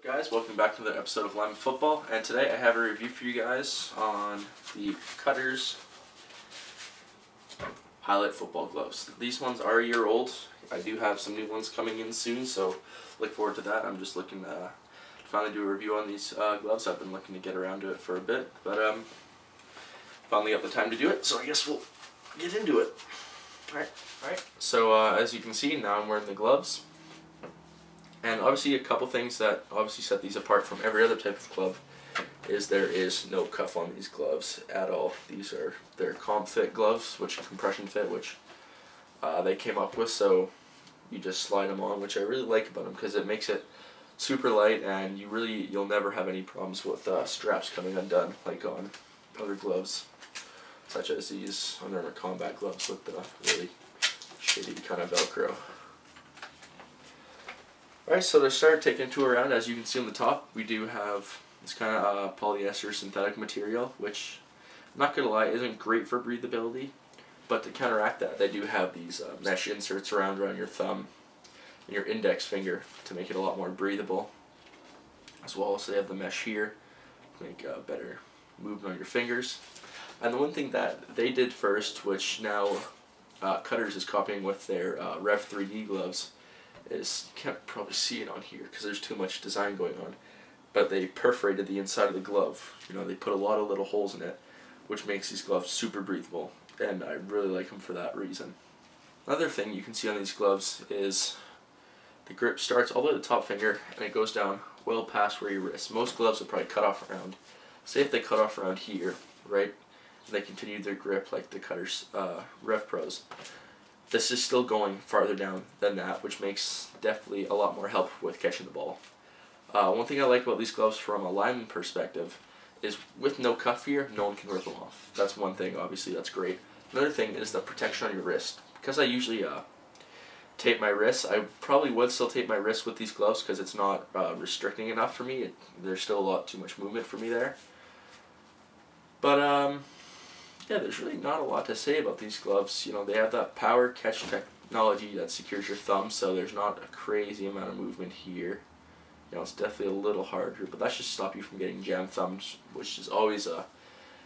Guys, welcome back to another episode of Lime Football, and today I have a review for you guys on the Cutters Highlight Football Gloves. These ones are a year old. I do have some new ones coming in soon, so look forward to that. I'm just looking to finally do a review on these gloves. I've been looking to get around to it for a bit, but finally got the time to do it, so I guess we'll get into it. Alright. So as you can see, now I'm wearing the gloves. And obviously a couple things that obviously set these apart from every other type of glove is there is no cuff on these gloves at all. They're comp fit gloves, which compression fit, which they came up with, so you just slide them on, which I really like about them because it makes it super light, and you'll never have any problems with straps coming undone like on other gloves, such as these Under Armour combat gloves with the really shitty kind of Velcro. Alright, so to start taking a tour around, as you can see on the top, we do have this kind of polyester synthetic material, which, I'm not going to lie, isn't great for breathability, but to counteract that, they do have these mesh inserts around your thumb and your index finger to make it a lot more breathable, as well as they have the mesh here to make better movement on your fingers. And the one thing that they did first, which now Cutters is copying with their Rev 3D gloves, is, you can't probably see it on here because there's too much design going on, but they perforated the inside of the glove. They put a lot of little holes in it, which makes these gloves super breathable, and I really like them for that reason. Another thing you can see on these gloves is the grip starts all the way to the top finger and it goes down well past where your wrist. Most gloves will probably cut off around, say if they cut off around here, right, and they continue their grip like the Cutters Rev Pros. This is still going farther down than that, which makes definitely a lot more help with catching the ball. One thing I like about these gloves from a lineman perspective is with no cuff here, no one can rip them off. That's one thing, obviously, that's great. Another thing is the protection on your wrist. Because I usually tape my wrists, I probably would still tape my wrists with these gloves because it's not restricting enough for me. There's still a lot too much movement for me there. But yeah, there's really not a lot to say about these gloves. They have that power catch technology that secures your thumb, so there's not a crazy amount of movement here. It's definitely a little harder, but that should stop you from getting jammed thumbs, which is always a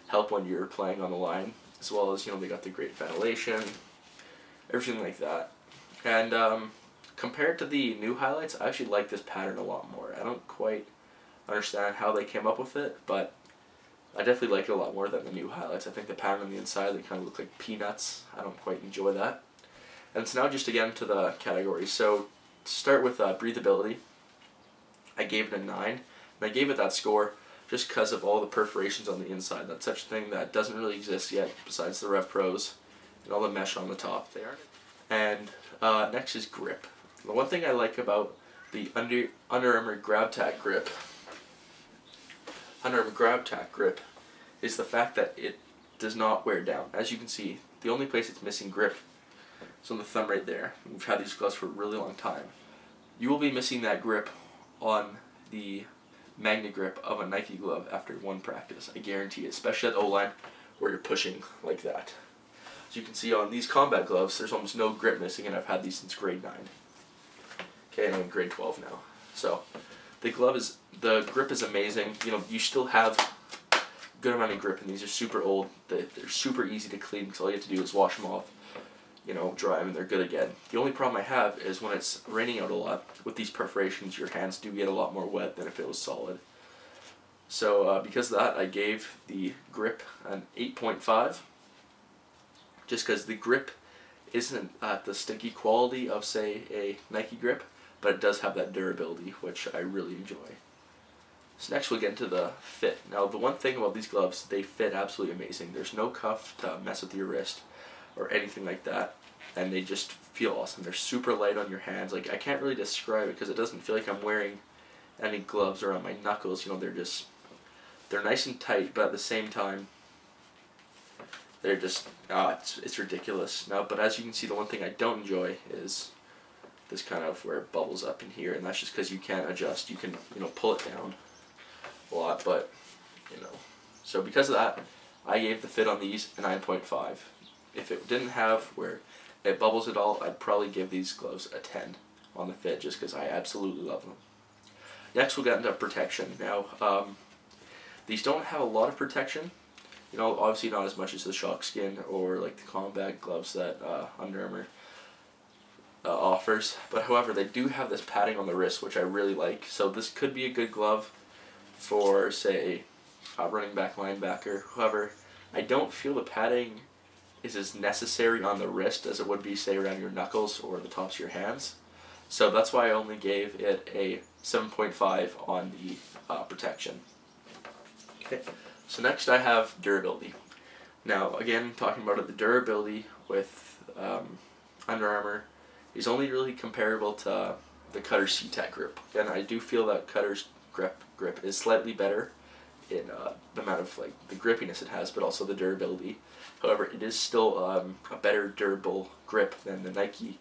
help when you're playing on the line, as well as, they got the great ventilation, everything like that. And compared to the new highlights, I actually like this pattern a lot more. I don't quite understand how they came up with it, but I definitely like it a lot more than the new highlights. I think the pattern on the inside, they kind of look like peanuts. I don't quite enjoy that. And so now just to get into the categories. So to start with breathability, I gave it a 9. And I gave it that score just because of all the perforations on the inside. That's such a thing that doesn't really exist yet besides the Rev Pros and all the mesh on the top there. And next is grip. The one thing I like about the Under Armour Grab Tack grip is the fact that it does not wear down. As you can see, the only place it's missing grip is on the thumb right there. We've had these gloves for a really long time. You will be missing that grip on the magnet grip of a Nike glove after one practice. I guarantee it, especially at O-line where you're pushing like that. As you can see on these combat gloves, there's almost no grip missing, and I've had these since grade 9. Okay, and I'm in grade 12 now. So the grip is amazing. You still have a good amount of grip, and these are super old. They're super easy to clean because all you have to do is wash them off, dry them, and they're good again. The only problem I have is when it's raining out a lot, with these perforations, your hands do get a lot more wet than if it was solid. So because of that, I gave the grip an 8.5, just because the grip isn't at the sticky quality of, say, a Nike grip, but it does have that durability, which I really enjoy. So next we'll get into the fit. Now the one thing about these gloves, they fit absolutely amazing. There's no cuff to mess with your wrist or anything like that, and they just feel awesome. They're super light on your hands. Like, I can't really describe it because it doesn't feel like I'm wearing any gloves around my knuckles. They're nice and tight, but at the same time, they're just, it's ridiculous. Now, but as you can see, the one thing I don't enjoy is this kind of where it bubbles up in here, and that's just because you can't adjust. You can, pull it down a lot, but, So because of that, I gave the fit on these a 9.5. If it didn't have where it bubbles at all, I'd probably give these gloves a 10 on the fit, just because I absolutely love them. Next we'll get into protection. Now, these don't have a lot of protection. You know, obviously not as much as the shock skin or like the combat gloves that Under Armour offers. But however, they do have this padding on the wrist, which I really like. So this could be a good glove for, say, a running back, linebacker. However, I don't feel the padding is as necessary on the wrist as it would be, say, around your knuckles or the tops of your hands. So that's why I only gave it a 7.5 on the protection. Okay, so next I have durability. Now, again, talking about it, the durability with Under Armour is only really comparable to the Cutter C-Tech grip. Again, I do feel that Cutter's grip is slightly better in the amount of like the grippiness it has, but also the durability. However, it is still a better durable grip than the Nike,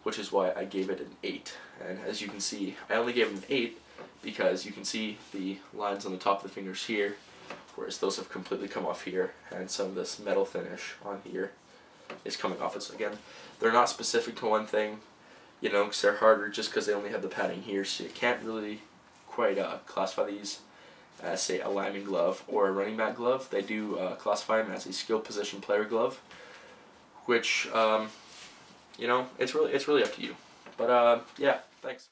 which is why I gave it an 8. And as you can see, I only gave it an 8 because you can see the lines on the top of the fingers here, whereas those have completely come off here, and some of this metal finish on here is coming off. So again, they're not specific to one thing, you know, because they're harder just because they only have the padding here, so you can't really quite classify these as, say, a lineman glove or a running back glove. They do classify them as a skill position player glove, which you know, it's really up to you. But yeah, thanks.